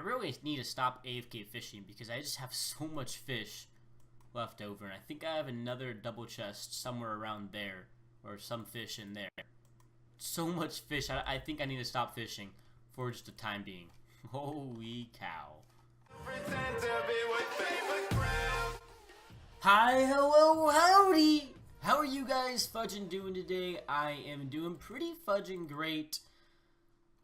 really need to stop AFK fishing because I just have so much fish left over. And I think I have another double chest somewhere around there. Or some fish in there. So much fish. I think I need to stop fishing for just the time being. Holy cow. Hi, hello, howdy! How are you guys fudging doing today? I am doing pretty fudging great.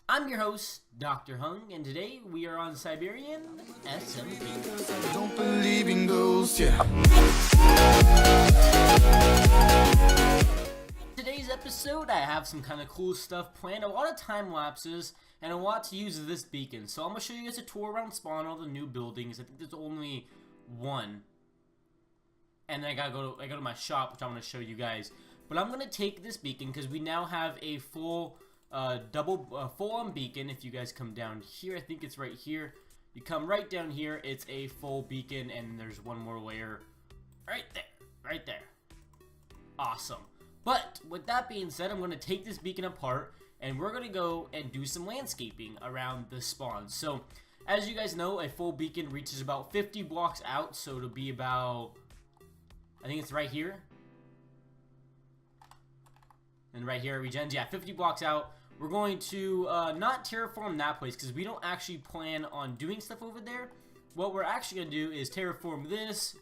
I'm your host, DrHung, and today we are on Siberian SMP. Don't believe in ghosts, yeah. Today's episode, I have some kind of cool stuff planned, a lot of time lapses, and a lot to use this beacon. So I'm gonna show you guys a tour around spawn, all the new buildings. I think there's only one, and then I go to my shop, which I'm gonna show you guys. But I'm gonna take this beacon because we now have a full full-on beacon. If you guys come down here, I think it's right here. You come right down here, it's a full beacon, and there's one more layer right there. Awesome. But with that being said, I'm going to take this beacon apart and we're going to go and do some landscaping around the spawn. So as you guys know, a full beacon reaches about 50 blocks out, so it'll be about, I think it's right here. And right here it regens, yeah, 50 blocks out. We're going to not terraform that place because we don't actually plan on doing stuff over there. What we're actually going to do is terraform this.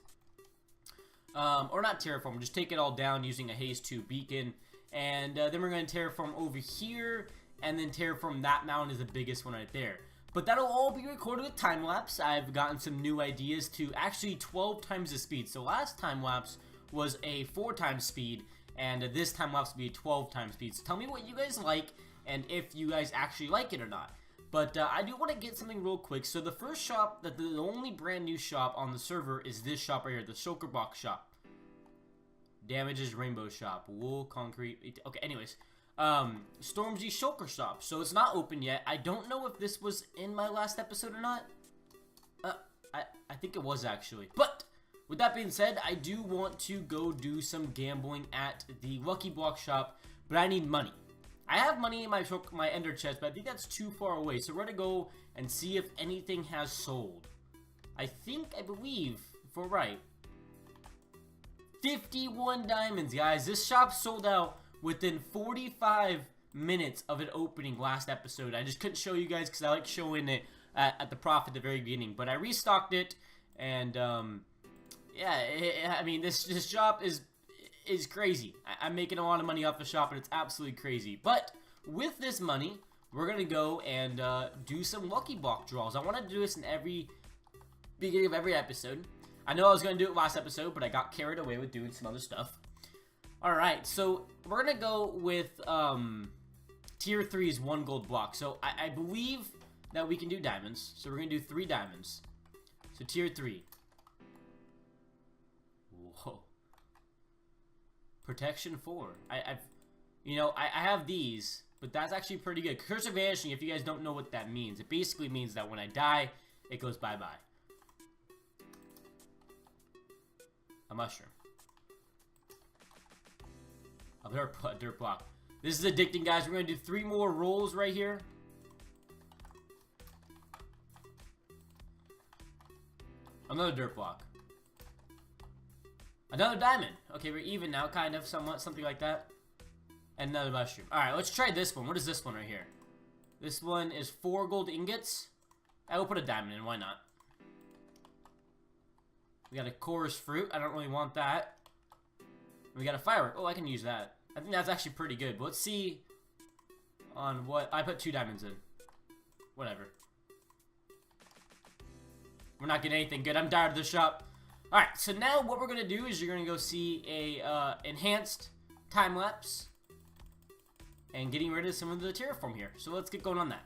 Or not terraform, just take it all down using a Haze 2 beacon. And then we're going to terraform over here. And then terraform that mountain is the biggest one right there. But that'll all be recorded with time-lapse. I've gotten some new ideas to actually 12 times the speed. So last time-lapse was a 4 times speed. And this time-lapse will be 12 times speed. So tell me what you guys like and if you guys actually like it or not. But I do want to get something real quick. So the first shop, the only brand new shop on the server is this shop right here, the Shulker Box shop. Damages Rainbow shop, wool, concrete. Okay, anyways, Stormzy Shulker shop. So it's not open yet. I don't know if this was in my last episode or not. I think it was actually. But with that being said, I do want to go do some gambling at the Lucky Block shop, but I need money. I have money in my ender chest, but I think that's too far away. So we're gonna go and see if anything has sold. I believe, if we're right, 51 diamonds, guys. This shop sold out within 45 minutes of it opening last episode. I just couldn't show you guys because I like showing it at the profit at the very beginning. But I restocked it, and yeah, I mean this shop is crazy. I'm making a lot of money off the shop, and it's absolutely crazy. But with this money, we're gonna go and do some lucky block draws. I want to do this in every beginning of every episode. I know I was gonna do it last episode, but I got carried away with doing some other stuff. Alright, so we're gonna go with tier 3's 1 gold block. So I believe that we can do diamonds. So we're gonna do 3 diamonds. So tier 3. Whoa. Protection 4. I have these, but that's actually pretty good. Curse of Vanishing, if you guys don't know what that means, it basically means that when I die, it goes bye-bye. A mushroom. A dirt block. This is addicting, guys. We're going to do 3 more rolls right here. Another dirt block. Another diamond. Okay, we're even now, kind of, somewhat, something like that. And another mushroom. Alright, let's try this one. What is this one right here? This one is 4 gold ingots. I will put a diamond in, why not? We got a chorus fruit. I don't really want that. We got a firework. Oh, I can use that. I think that's actually pretty good. But let's see on what... I put 2 diamonds in. Whatever. We're not getting anything good. I'm tired of this shop. Alright, so now what we're going to do is you're going to go see a enhanced time-lapse. And getting rid of some of the terraform here. So let's get going on that.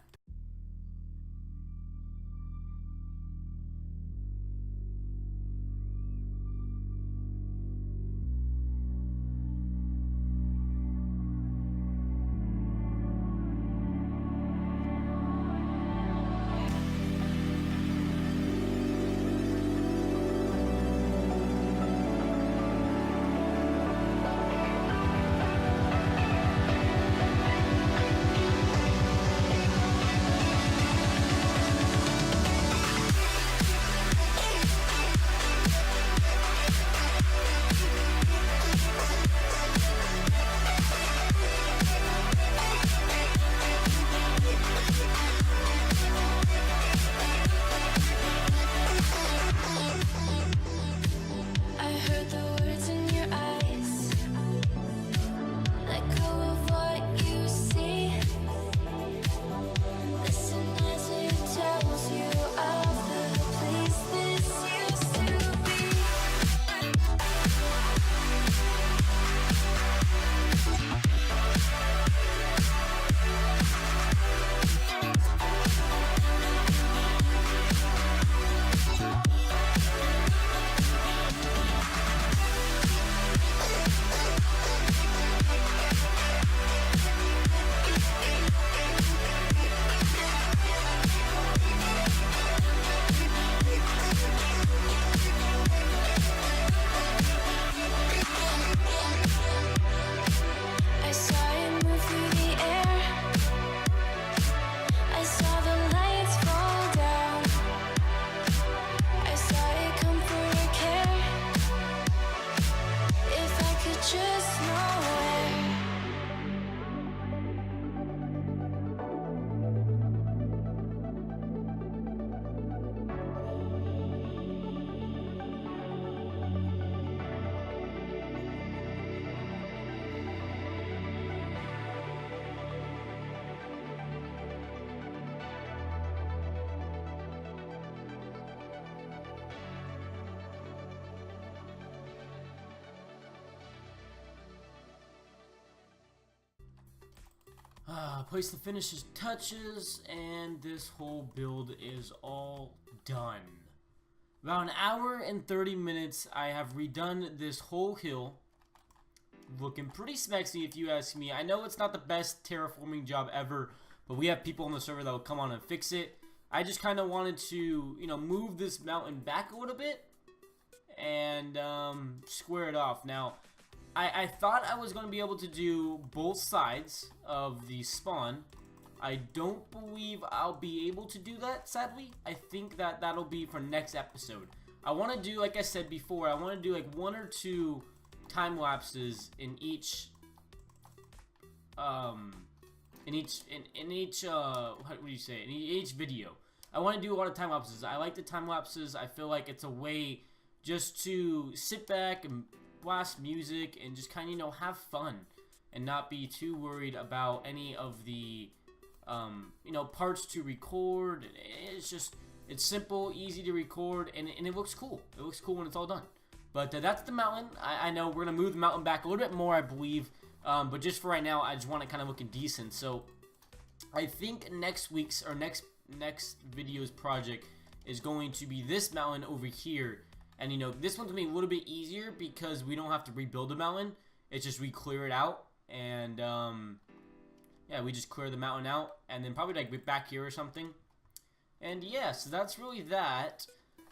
Place the finishes touches, and this whole build is all done. About an hour and 30 minutes, I have redone this whole hill. Looking pretty smexy if you ask me. I know it's not the best terraforming job ever, but we have people on the server that will come on and fix it. I just kind of wanted to, you know, move this mountain back a little bit and square it off. Now, I thought I was going to be able to do both sides of the spawn. I don't believe I'll be able to do that, sadly. I think that that'll be for next episode. I want to do, like I said before, I want to do like 1 or 2 time lapses in each what do you say, in each video. I want to do a lot of time lapses. I like the time lapses. I feel like it's a way just to sit back and blast music and just kind of, you know, have fun and not be too worried about any of the you know, parts to record. It's simple, easy to record, and it looks cool. It looks cool when it's all done. But that's the mountain. I know we're gonna move the mountain back a little bit more, I believe, but just for right now, I just want it kind of looking decent. So I think next week's or next video's project is going to be this mountain over here. And, you know, this one's going to be a little bit easier because we don't have to rebuild the mountain. It's just we clear it out. And, yeah, we just clear the mountain out. And then probably, like, back here or something. And, yeah, so that's really that.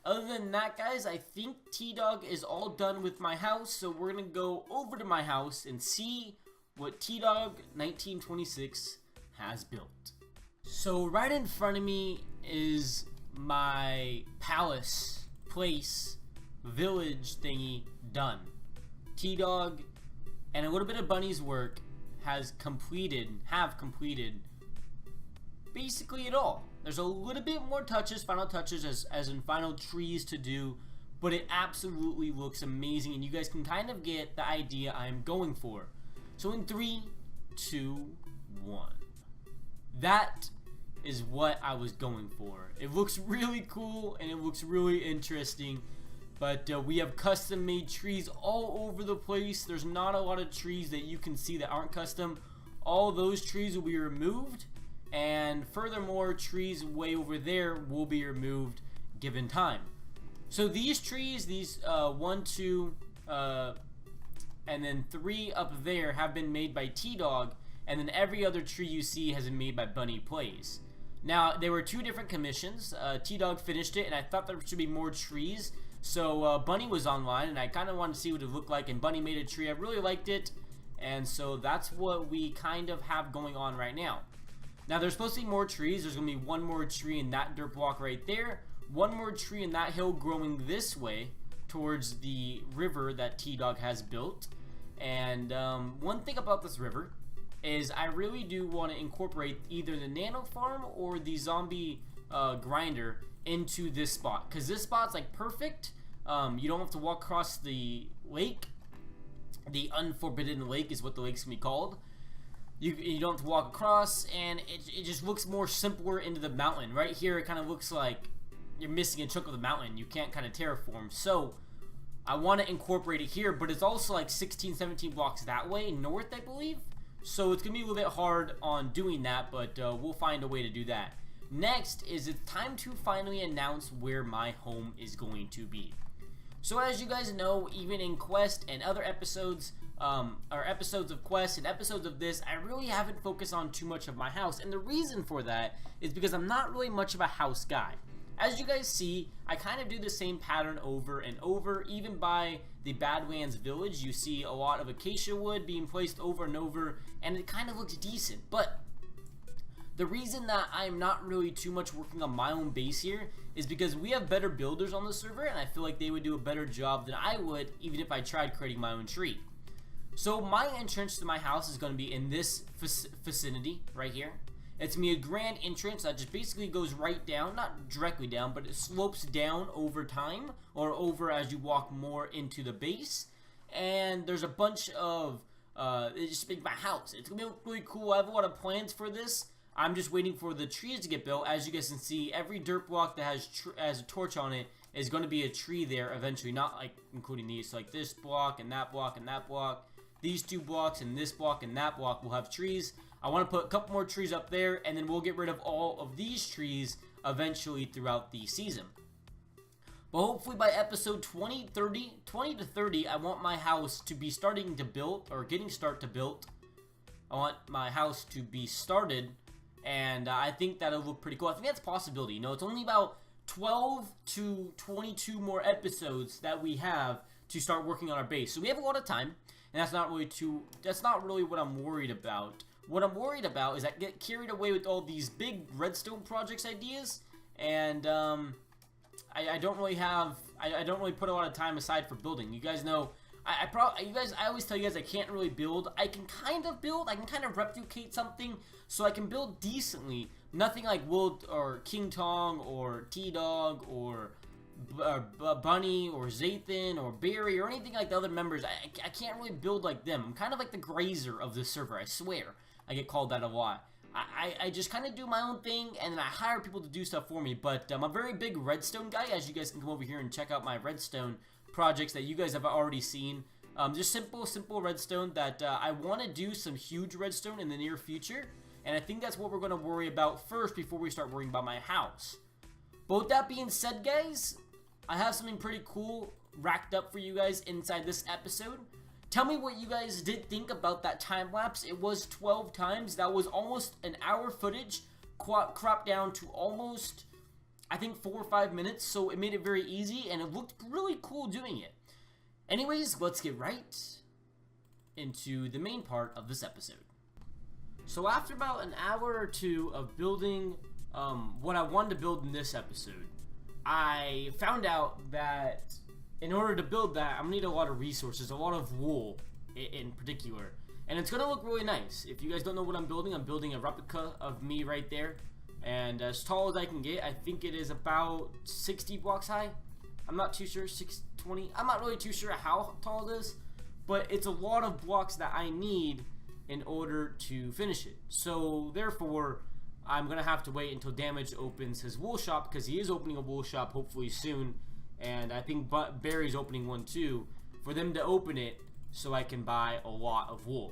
Other than that, guys, I think T-Dog is all done with my house. So we're going to go over to my house and see what T-Dog 1926 has built. So right in front of me is my palace, place, village thingy done. T-Dog and a little bit of Bunny's work have completed basically it all. There's a little bit more touches, final touches as in final trees to do, but it absolutely looks amazing, and you guys can kind of get the idea I'm going for. So in 3, 2, 1. That is what I was going for. It looks really cool and it looks really interesting. But we have custom made trees all over the place. There's not a lot of trees that you can see that aren't custom. All those trees will be removed, and furthermore, trees way over there will be removed given time. So these trees, these 1, 2, and then 3 up there have been made by T-Dog, and then every other tree you see has been made by Bunny Plays. Now, there were 2 different commissions. T-Dog finished it, and I thought there should be more trees. So Bunny was online, and I kind of wanted to see what it looked like, and Bunny made a tree. I really liked it, and so that's what we kind of have going on right now. Now, there's supposed to be more trees. There's going to be 1 more tree in that dirt block right there, 1 more tree in that hill growing this way towards the river that T-Dog has built. And one thing about this river is I really do want to incorporate either the nano farm or the zombie grinder into this spot, because this spot's like perfect. You don't have to walk across the lake. The unforbidden lake is what the lake's gonna be called. You don't have to walk across, and it just looks more simpler into the mountain. Right here, it kind of looks like you're missing a chunk of the mountain. You can't kind of terraform. So I want to incorporate it here, but it's also like 16, 17 blocks that way north, I believe. So it's gonna be a little bit hard on doing that, but we'll find a way to do that. Next is it's time to finally announce where my home is going to be. So as you guys know, even in Quest and other episodes, or episodes of Quest and episodes of this, I really haven't focused on too much of my house. And the reason for that is because I'm not really much of a house guy. As you guys see, I kind of do the same pattern over and over. Even by the Badlands village, you see a lot of acacia wood being placed over and over, and it kind of looks decent. But the reason that I'm not really too much working on my own base here is because we have better builders on the server, and I feel like they would do a better job than I would even if I tried creating my own tree. So my entrance to my house is going to be in this vicinity right here. It's going to be a grand entrance that just basically goes right down, not directly down, but it slopes down over time, or over as you walk more into the base. And there's a bunch of, it's just been my house. It's going to be really cool. I have a lot of plans for this. I'm just waiting for the trees to get built. As you guys can see, every dirt block that has a torch on it is going to be a tree there eventually. Not like including these, so like this block and that block and that block. These 2 blocks and this block and that block will have trees. I want to put a couple more trees up there, and then we'll get rid of all of these trees eventually throughout the season. But hopefully by episode 20 to 30, I want my house to be starting to build, or getting start to build. I want my house to be started, and I think that'll look pretty cool. I think that's a possibility. You know, it's only about 12 to 22 more episodes that we have to start working on our base. So we have a lot of time, and that's not really what I'm worried about. What I'm worried about is I get carried away with all these big redstone projects ideas, and I don't really put a lot of time aside for building. You guys know, I always tell you guys I can't really build. I can kind of build, I can kind of replicate something, so I can build decently. Nothing like Wood or King Tong or T-Dog or Bunny or Zathan or Barry or anything like the other members. I can't really build like them. I'm kind of like the grazer of this server, I swear. I get called that a lot. I just kind of do my own thing, and then I hire people to do stuff for me. But I'm a very big redstone guy, as you guys can come over here and check out my redstone projects that you guys have already seen. Just simple redstone that I want to do some huge redstone in the near future. And I think that's what we're going to worry about first before we start worrying about my house. But with that being said, guys, I have something pretty cool racked up for you guys inside this episode. Tell me what you guys did think about that time lapse. It was 12 times. That was almost an hour footage cropped down to almost, I think, 4 or 5 minutes. So it made it very easy, and it looked really cool doing it. Anyways, let's get right into the main part of this episode. So after about an hour or two of building what I wanted to build in this episode, I found out that in order to build that, I'm gonna need a lot of resources, a lot of wool in particular. And it's gonna look really nice. If you guys don't know what I'm building a replica of me right there. And as tall as I can get, I think it is about 60 blocks high. I'm not too sure, 620. I'm not really too sure how tall it is, but it's a lot of blocks that I need in order to finish it. So therefore, I'm gonna have to wait until Damage opens his wool shop, because he is opening a wool shop hopefully soon, and I think Barry's opening one too, for them to open it so I can buy a lot of wool.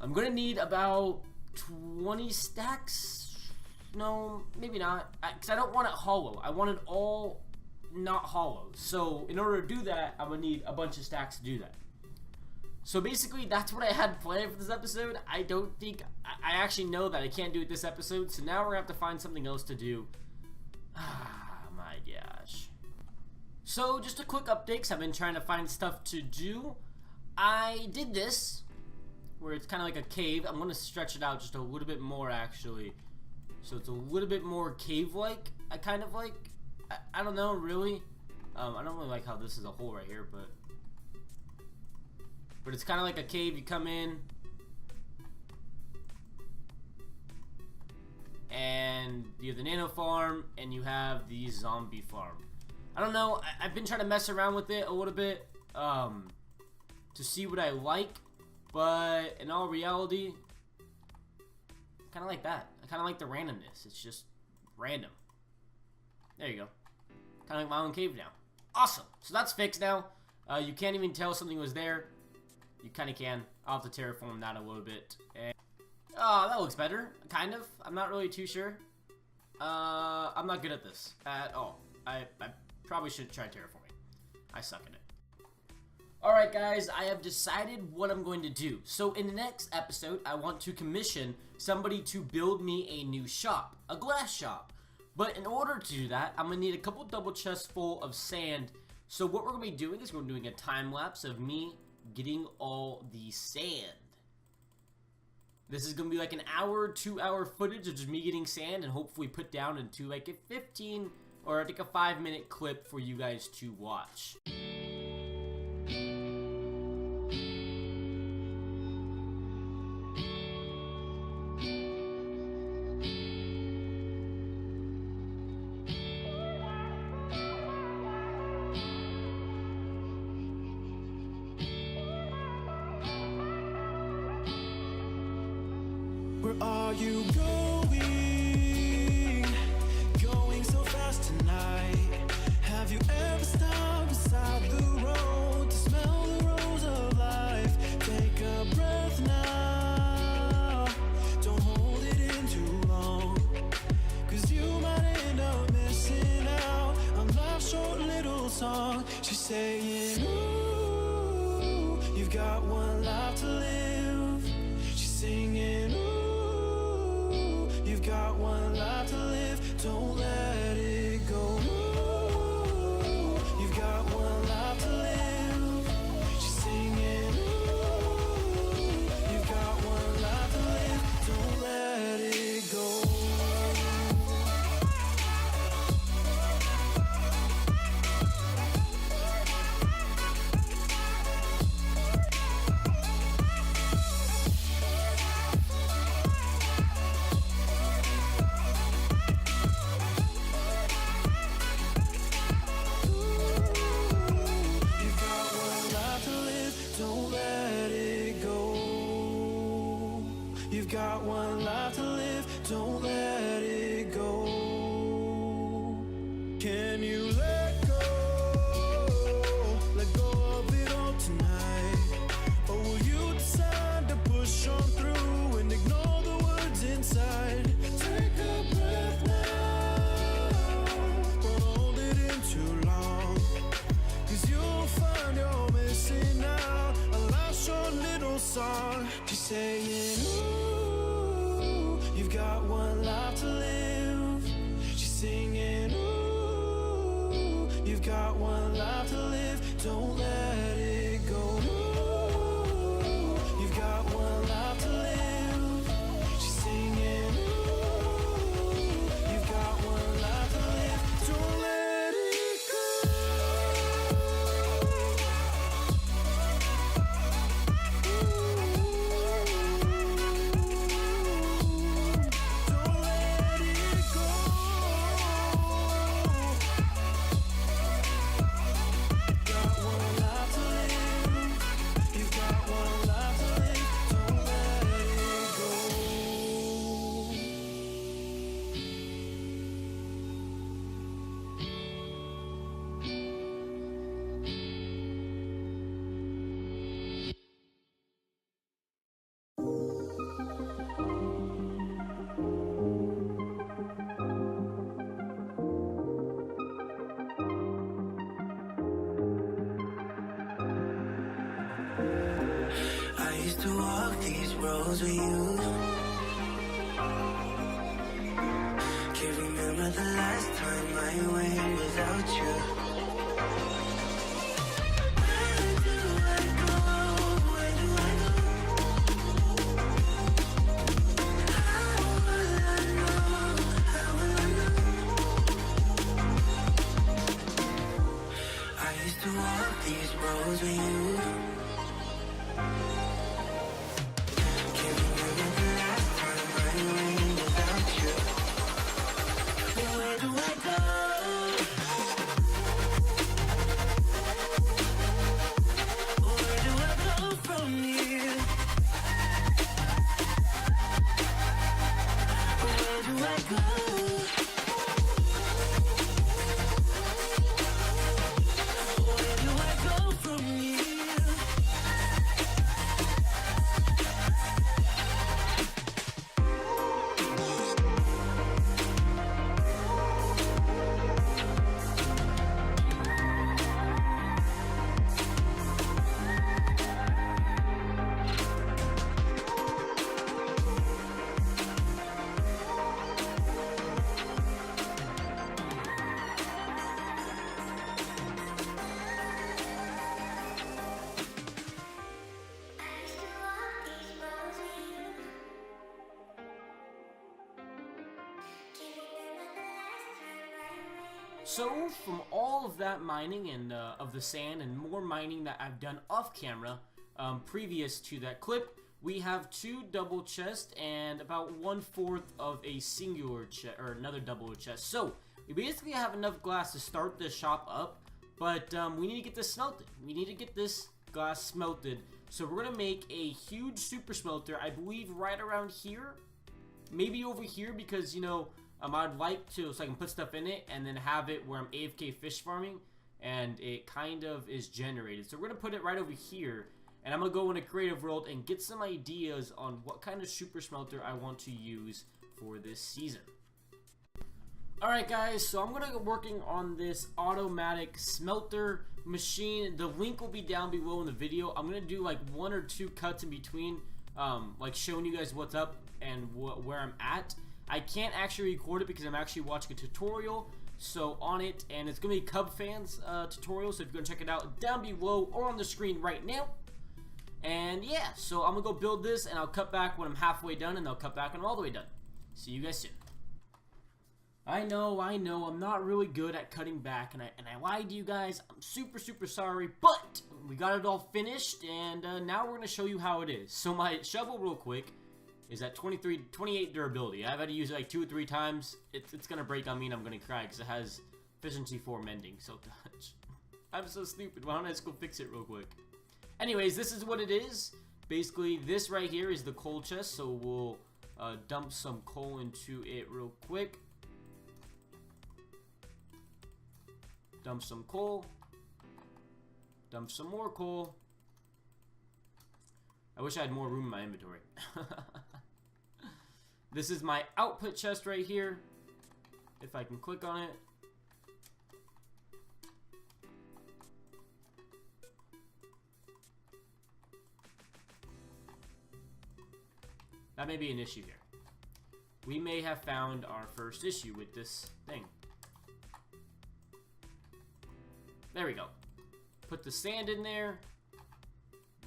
I'm gonna need about 20 stacks. No, maybe not, because I don't want it hollow. I want it all not hollow. So in order to do that, I'm gonna need a bunch of stacks to do that. So basically, that's what I had planned for this episode. I don't think, I actually know that I can't do it this episode, so now we're gonna have to find something else to do. Ah, my gosh. So, just a quick update, because I've been trying to find stuff to do. I did this, where it's kind of like a cave. I'm gonna stretch it out just a little bit more, actually. So it's a little bit more cave-like, I kind of like. I don't know, really. I don't really like how this is a hole right here, but it's kind of like a cave. You come in, and you have the nano farm, and you have the zombie farm. I don't know, I've been trying to mess around with it a little bit to see what I like, but in all reality, I kind of like that. I kind of like the randomness. It's just random. There you go. Kind of like my own cave now. Awesome. So that's fixed now. You can't even tell something was there. You kind of can. I'll have to terraform that a little bit. And, oh, that looks better. Kind of. I'm not really too sure. I'm not good at this at all. I probably should try terraforming. I suck at it. Alright guys, I have decided what I'm going to do. So in the next episode, I want to commission somebody to build me a new shop. A glass shop. But in order to do that, I'm going to need a couple double chests full of sand. So what we're going to be doing is we're doing a time lapse of me getting all the sand. This is going to be like an hour, 2 hour footage of just me getting sand, and hopefully put down into like a 15 or I think a 5-minute clip for you guys to watch. Where are you going? Going so fast tonight. Have you ever stopped beside the road to smell the rose of life? Take a breath now. song. She's saying, ooh, you've got one life to live. She's singing, ooh, you've got one life to live. Don't let it go. Ooh, you've got one life to live. She's singing, ooh, you've got one life to live. Don't let it go. You've got one life to live, don't let it go. Can you let go of it all tonight? Or will you decide to push on through and ignore the words inside? Take a breath now, don't hold it in too long, 'cause you'll find you're missing out. A last short little song. She's saying, ooh, you've got one life to live. She's singing, ooh, you've got one life to live. Don't let it go. Ooh, you've got one life to live. She's singing, ooh, you've got one life to live. Don't let it go. Don't let it go. Got one life to live. You've got one life to live. Don't let it go. I used to walk these roads with you. Can't remember the last time I went without you. Where do I go? Where do I go? How will I know? How will I know? I used to walk these roads with you. Can't remember the last time I went without you. Where do I go? Where do I go from here? Where do I go? Where do I go from here? So, from all of that mining and of the sand and more mining that I've done off camera, previous to that clip, we have 2 double chests and about 1/4 of a singular chest, or another double chest. So, we basically have enough glass to start the shop up, but we need to get this smelted. We need to get this glass smelted. So, we're going to make a huge super smelter, I believe right around here. Maybe over here because, you know, I'd like to, so I can put stuff in it and then have it where I'm AFK fish farming and it kind of is generated. So we're going to put it right over here and I'm going to go in a creative world and get some ideas on what kind of super smelter I want to use for this season. Alright guys, so I'm gonna be working on this automatic smelter machine. The link will be down below in the video. I'm gonna do like 1 or 2 cuts in between, like showing you guys what's up and where I'm at. I can't actually record it because I'm actually watching a tutorial so on it, and it's gonna be Cub Fans tutorial, so if you're gonna check it out down below or on the screen right now. And yeah, so I'm gonna go build this, and I'll cut back when I'm halfway done, and I'll cut back when I'm all the way done. See you guys soon. I know, I'm not really good at cutting back, and I lied to you guys. I'm super sorry, but we got it all finished, and now we're gonna show you how it is. So my shovel, real quick, is at 28 durability. I've had to use it like 2 or 3 times. It's gonna break on me, and I'm gonna cry because it has efficiency 4 mending. So touch. I'm so stupid. Why don't I just go fix it real quick? Anyways, this is what it is. Basically, this right here is the coal chest, so we'll dump some coal into it real quick. Dump some coal. Dump some more coal. I wish I had more room in my inventory. This is my output chest right here. If I can click on it. That may be an issue here. We may have found our first issue with this thing. There we go. Put the sand in there.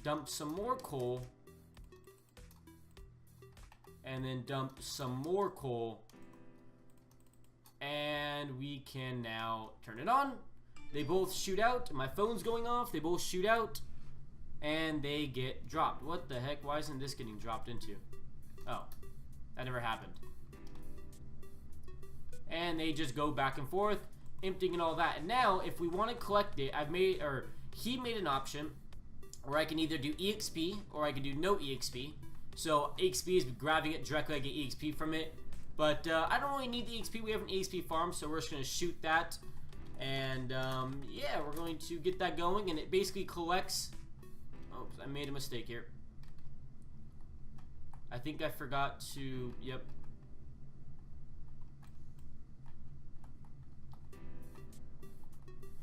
Dump some more coal. And then dump some more coal. And we can now turn it on. They both shoot out. My phone's going off. They both shoot out. And they get dropped. What the heck? Why isn't this getting dropped into? Oh, that never happened. And they just go back and forth, emptying and all that. And now, if we want to collect it, he made an option where I can either do EXP or I can do no EXP. So EXP is grabbing it directly, I get EXP from it. But I don't really need the EXP. We have an EXP farm, so we're just going to shoot that. And yeah, we're going to get that going, and it basically collects. Oops, I made a mistake here. I think I forgot to, yep.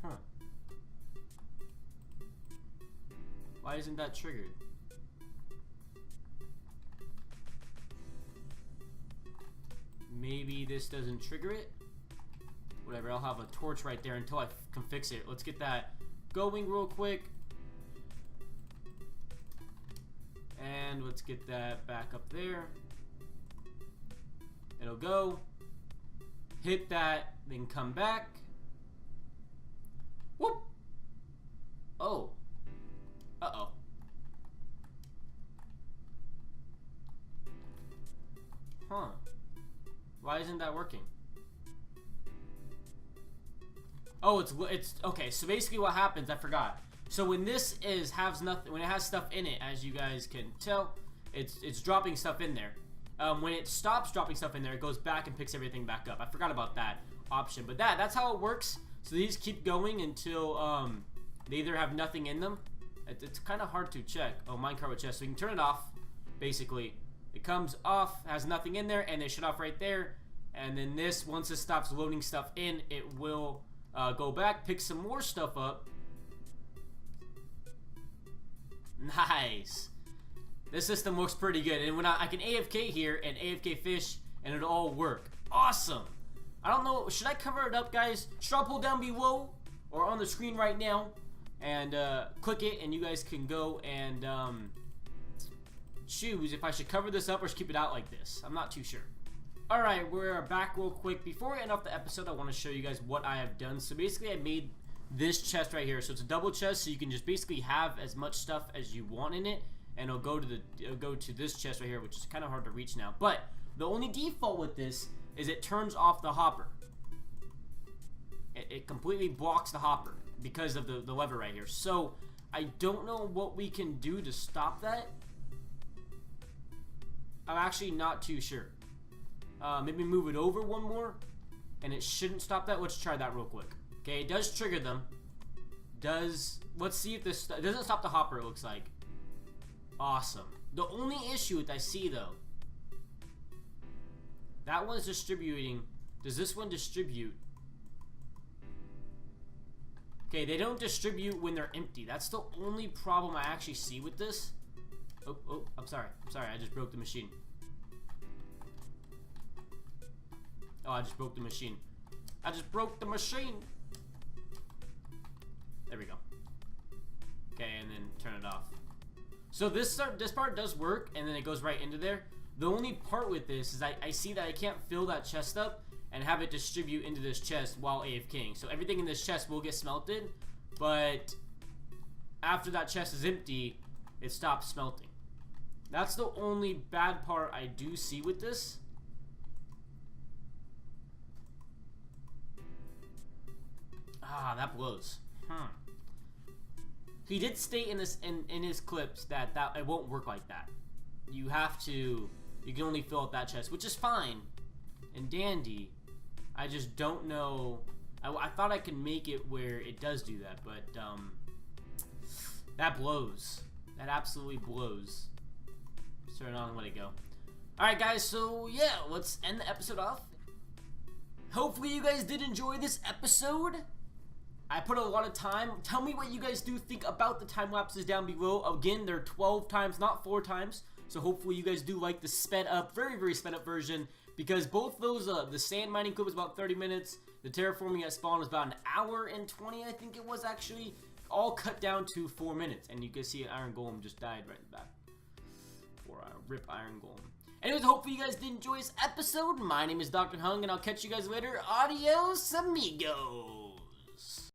Huh. Why isn't that triggered? Maybe this doesn't trigger it? Whatever, I'll have a torch right there until I can fix it. Let's get that going real quick. And let's get that back up there. It'll go. Hit that, then come back. Whoop! Oh. Uh-oh. Huh. Why isn't that working? Oh, it's okay. So basically what happens, I forgot. So when this has nothing, when it has stuff in it, as you guys can tell, it's dropping stuff in there. When it stops dropping stuff in there, it goes back and picks everything back up. I forgot about that option, but that's how it works. So these keep going until they either have nothing in them. It's kind of hard to check. Oh, minecart with chest. So you can turn it off. Basically, it comes off, has nothing in there, and they shut off right there. And then this, once it stops loading stuff in, it will go back, pick some more stuff up. Nice. This system looks pretty good, and when I can AFK here and AFK fish, and it'll all work. Awesome. I don't know. Should I cover it up, guys? Straw pull down below or on the screen right now, and click it, and you guys can go and choose if I should cover this up or just keep it out like this. I'm not too sure. Alright, we're back real quick. Before we end off the episode, I want to show you guys what I have done. So basically, I made this chest right here. So it's a double chest, so you can just basically have as much stuff as you want in it, and it'll go to this chest right here, which is kind of hard to reach now. But the only default with this is it turns off the hopper. It completely blocks the hopper because of the lever right here. So I don't know what we can do to stop that. I'm actually not too sure. Maybe move it over one more, and it shouldn't stop that. Let's try that real quick. Okay, it does trigger them. Let's see if this doesn't stop the hopper. It looks like. Awesome. The only issue with I see though, that one's distributing Does this one distribute? Okay, they don't distribute when they're empty. That's the only problem I actually see with this. Oh, I'm sorry. I just broke the machine. Oh, I just broke the machine. There we go. Okay, and then turn it off. So this part does work, and then it goes right into there. The only part with this is I see that I can't fill that chest up and have it distribute into this chest while AFKing. So everything in this chest will get smelted, but after that chest is empty, it stops smelting. That's the only bad part I do see with this. Ah, that blows. He did state in this in his clips that it won't work like that. You can only fill up that chest, which is fine and dandy. I just don't know. I thought I could make it where it does do that, but that blows. That absolutely blows. Just turn it on and let it go. Alright guys, so yeah, let's end the episode off. Hopefully you guys did enjoy this episode. I put a lot of time. Tell me what you guys do think about the time lapses down below. Again, they're 12 times, not 4 times. So hopefully you guys do like the sped up, very, very sped up version. Because both those, the sand mining clip was about 30 minutes. The terraforming at spawn was about 1 hour and 20, I think it was actually. All cut down to 4 minutes. And you can see an iron golem just died right in the back. Or rip iron golem. Anyways, hopefully you guys did enjoy this episode. My name is DrHung, and I'll catch you guys later. Adios, amigos.